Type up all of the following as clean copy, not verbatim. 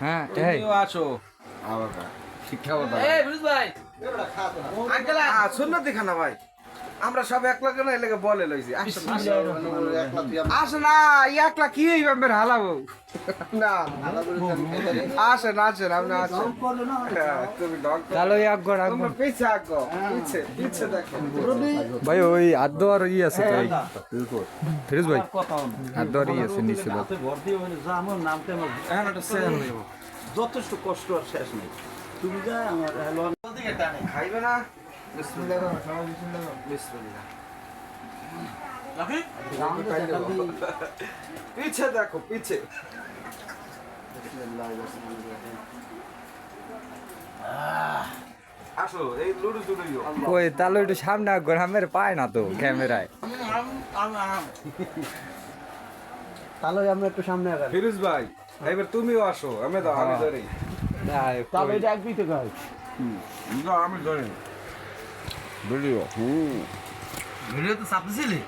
হ্যাঁ তুমিও আসো আবার শিক্ষা সুন্নতি খানা ভাই আমরা সব একলা কেন এলাকা বলে লইছি আসে না একলা কি হইবে হালাবো না আসেন আসেন আপনি আসেন তুমি তাহলে একবার একবার পিছে আগো পিছে পিছে দেখো ভাই ওই আদর ই আছে তো এই ফিরোজ ভাই আদর ই আছে নিচে ভাই এখন একটা সেন নেব যথেষ্ট কষ্ট আর শেষ নেই তুমি যা আমার খাইবে না বিসমিল্লাহ বিসমিল্লাহ পিছে দেখো পিছে আসো এই লুডু টুডু ওই তাহলে একটু সামনে একবার আমার পায় না তো ক্যামেরায় তাহলে আমরা একটু সামনে আগাই ফিরোজ ভাই এবার তুমিও আসো আমি দাও আমি ধরি তাহলে এটা এক দুইটা গাছ না আমি ধরি ভিডিও ভিডিও তো ছাপতেছিলি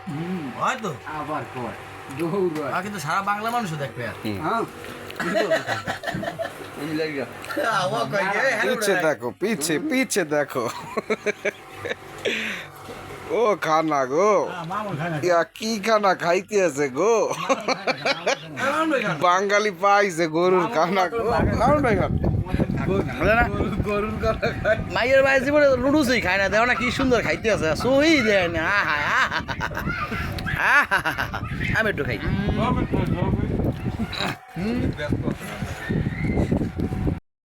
হয়তো আবার কয় কিন্তু সারা বাংলা মানুষ দেখবে আর হ্যাঁ पीछे देखो पीछे पीछे देखो ओ खाना गो या की खाना खाइते আছে গো বাঙালি পাইছে গরুর খানা গো খাউন ভাই খান গরুর খানা খাই মাইয়ের ভাই জীবনে লুডুসই খায় না দেখো না কি সুন্দর খাইতে আছে সহি দেয় না আমি একটু খাই